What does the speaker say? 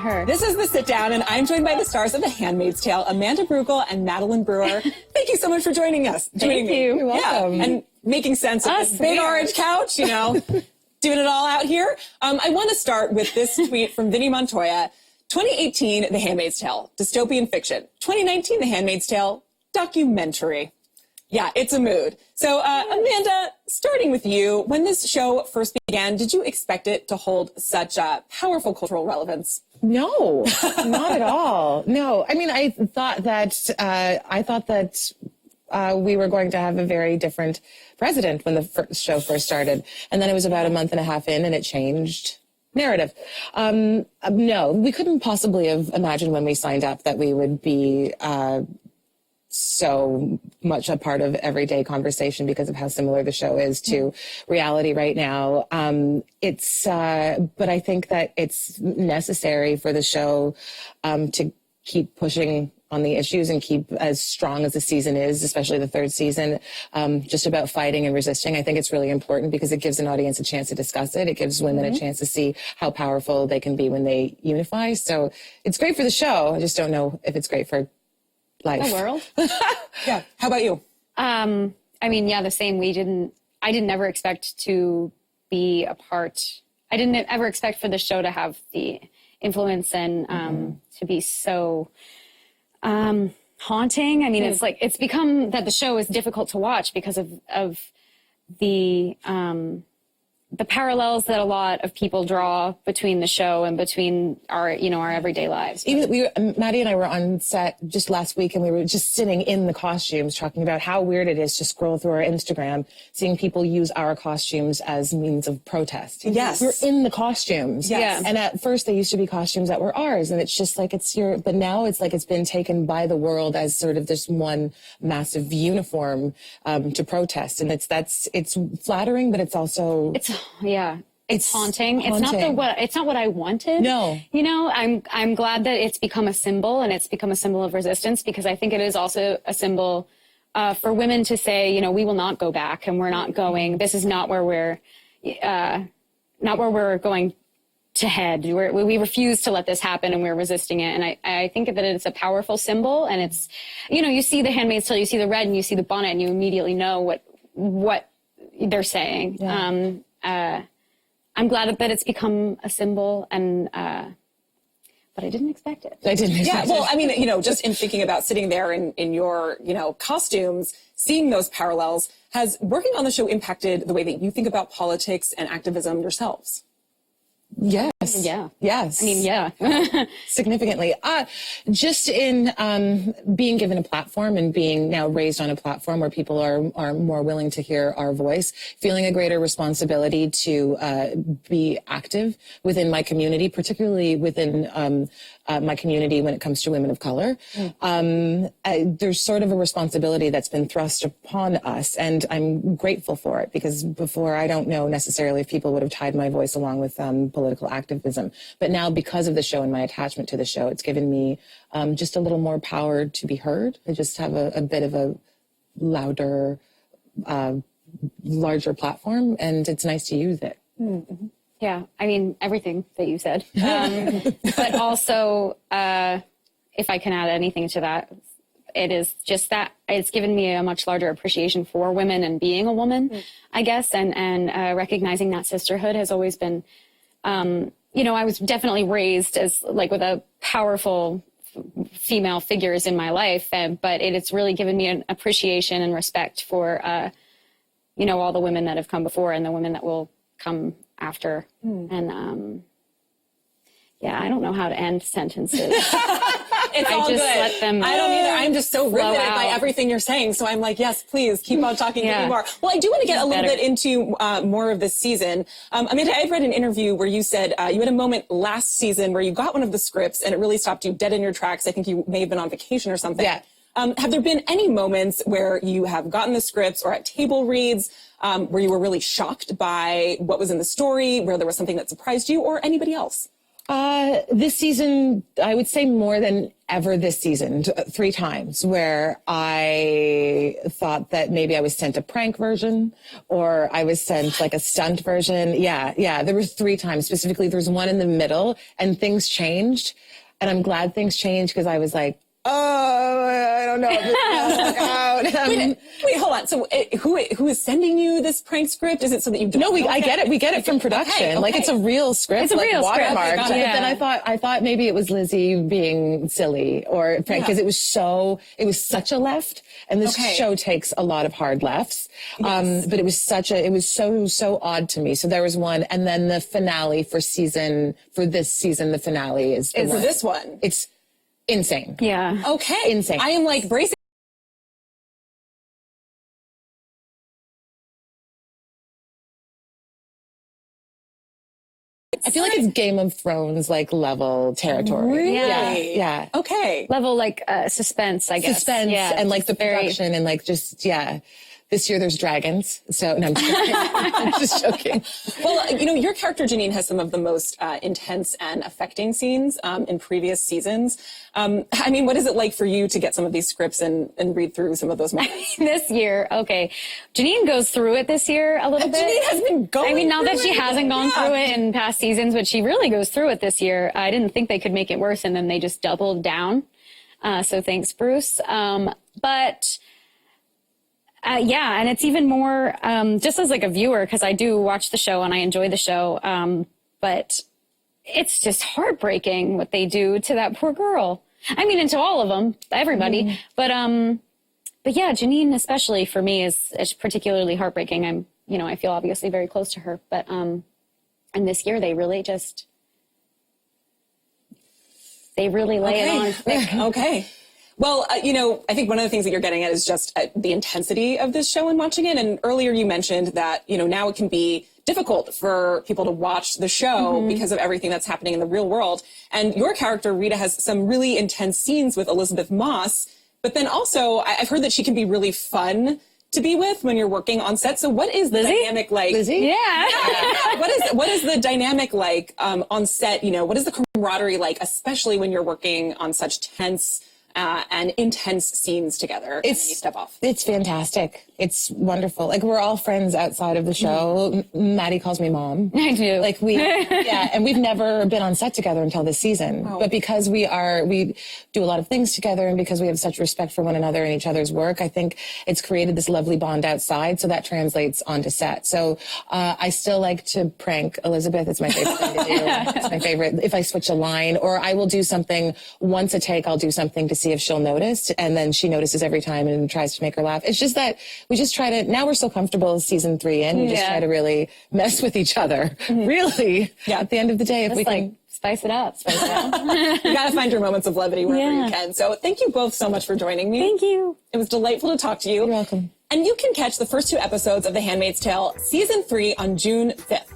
her. This is The Sit Down, and I'm joined by the stars of The Handmaid's Tale, Amanda Brugel and Madeline Brewer. Thank you so much for joining us. Thank you. You're welcome. Yeah, and making sense of this big orange couch, you know, doing it all out here. I want to start with this tweet from Vinnie Montoya. 2018, The Handmaid's Tale, dystopian fiction. 2019, The Handmaid's Tale, documentary. Yeah, it's a mood. So, Amanda, starting with you, when this show first began, did you expect it to hold such powerful cultural relevance? No, not at all. No, I mean, I thought that we were going to have a very different president when the show first started, and then it was about a month and a half in, and it changed narrative. No, we couldn't possibly have imagined when we signed up that we would be so much a part of everyday conversation because of how similar the show is to reality right now. But I think that it's necessary for the show to keep pushing on the issues and keep as strong as the season is, especially the third season, just about fighting and resisting. I think it's really important because it gives an audience a chance to discuss it. It gives women a chance to see how powerful they can be when they unify. So it's great for the show. I just don't know if it's great for life. The world. Yeah. How about you? I mean, yeah, the same. I didn't ever expect to be a part. I didn't ever expect for the show to have the influence and to be so haunting. I mean, it's like, it's become that the show is difficult to watch because of the parallels that a lot of people draw between the show and between our everyday lives. Even Maddie and I were on set just last week, and we were just sitting in the costumes talking about how weird it is to scroll through our Instagram, seeing people use our costumes as means of protest. Yes. We're in the costumes. Yes. And at first they used to be costumes that were ours, and it's just like but now it's like it's been taken by the world as sort of this one massive uniform to protest. And it's flattering, but it's also... It's haunting. It's not what I wanted. No. You know, I'm glad that it's become a symbol, and it's become a symbol of resistance, because I think it is also a symbol for women to say, you know, we will not go back, and we're not going. This is not where we're going to head. We refuse to let this happen, and we're resisting it. And I think that it's a powerful symbol, and it's, you know, you see the Handmaid's Tale, you see the red, and you see the bonnet, and you immediately know what they're saying. Yeah. I'm glad that it's become a symbol, and but I didn't expect it. Well, I mean, you know, just in thinking about sitting there in your, you know, costumes, seeing those parallels, has working on the show impacted the way that you think about politics and activism yourselves? Yes. Yeah. Yes. I mean, yeah. Significantly. Just in being given a platform and being now raised on a platform where people are more willing to hear our voice, feeling a greater responsibility to be active within my community, particularly within my community when it comes to women of color. There's sort of a responsibility that's been thrust upon us, and I'm grateful for it, because before I don't know necessarily if people would have tied my voice along with political activism. But now, because of the show and my attachment to the show, it's given me just a little more power to be heard. I just have a bit of a louder, larger platform, and it's nice to use it. Mm-hmm. Yeah, I mean, everything that you said. But also, if I can add anything to that, it is just that it's given me a much larger appreciation for women and being a woman, I guess, and recognizing that sisterhood has always been, you know, I was definitely raised as like with a powerful female figures in my life, but it's really given me an appreciation and respect for, you know, all the women that have come before and the women that will come after. And yeah, I don't know how to end sentences. It's all just good. Let them I don't either. I'm just so riveted by out. Everything you're saying. So I'm like, yes, please keep on talking to me more. Well, I do want to get a little bit into more of this season. Amanda, I've read an interview where you said you had a moment last season where you got one of the scripts and it really stopped you dead in your tracks. I think you may have been on vacation or something. Yeah. Have there been any moments where you have gotten the scripts or at table reads where you were really shocked by what was in the story, where there was something that surprised you, or anybody else? This season, I would say more than ever this season, 3 times, where I thought that maybe I was sent a prank version or I was sent like a stunt version. Yeah. There were 3 times. Specifically, there's one in the middle and things changed. And I'm glad things changed because I was like, oh, I don't know if this is gonna work out. Wait, hold on. So who is sending you this prank script? Is it so that you don't No, I get it. We get it from production. Okay. Like it's a real script. It's a real script. Watermarked. Okay, But yeah. then I thought maybe it was Lizzie being silly or prank because it was such a left. And this show takes a lot of hard lefts. Yes. But it was so odd to me. So there was one. And then the finale for this season, the finale is the one. this one. It's insane. Yeah. Okay. Insane. I am like bracing. I feel like it's Game of Thrones like level territory. Really? Yeah. Okay. Level like suspense, I guess. Suspense yeah, and like the very- production and like just This year there's dragons. So no, I'm just joking. I'm just joking. Well, your character Janine has some of the most intense and affecting scenes in previous seasons. I mean, what is it like for you to get some of these scripts and read through some of those moments? This year, okay. Janine goes through it this year a little bit. Janine has been going. I mean, not that through she it. hasn't gone through it in past seasons, but she really goes through it this year. I didn't think they could make it worse, and then they just doubled down. So thanks, Bruce. Yeah, and it's even more just as like a viewer, because I do watch the show and I enjoy the show, but it's just heartbreaking what they do to that poor girl. I mean, and to all of them, everybody. But yeah, Janine especially for me is particularly heartbreaking. I feel obviously very close to her, but and this year they really lay it on thick. Okay. Well, I think one of the things that you're getting at is just the intensity of this show and watching it. And earlier you mentioned that, now it can be difficult for people to watch the show because of everything that's happening in the real world. And your character, Rita, has some really intense scenes with Elizabeth Moss. But then also, I've heard that she can be really fun to be with when you're working on set. So what is the dynamic like? Lizzie? Yeah. What is the dynamic like on set? What is the camaraderie like, especially when you're working on such tense and intense scenes together and then you step off? It's fantastic. It's wonderful. Like we're all friends outside of the show. Maddie calls me mom. I do. Like and we've never been on set together until this season. But because we do a lot of things together and because we have such respect for one another and each other's work, I think it's created this lovely bond outside. So that translates onto set. So I still like to prank Elizabeth. It's my favorite thing to do. It's my favorite. If I switch a line or I will do something once a take, I'll do something to see if she'll notice. And then she notices every time and tries to make her laugh. It's just that we just try to, now we're so comfortable season 3 in, we just try to really mess with each other. Really. Yeah. At the end of the day, if we can spice it up. You got to find your moments of levity wherever you can. So thank you both so much for joining me. Thank you. It was delightful to talk to you. You're welcome. And you can catch the first 2 episodes of The Handmaid's Tale season 3 on June 5th.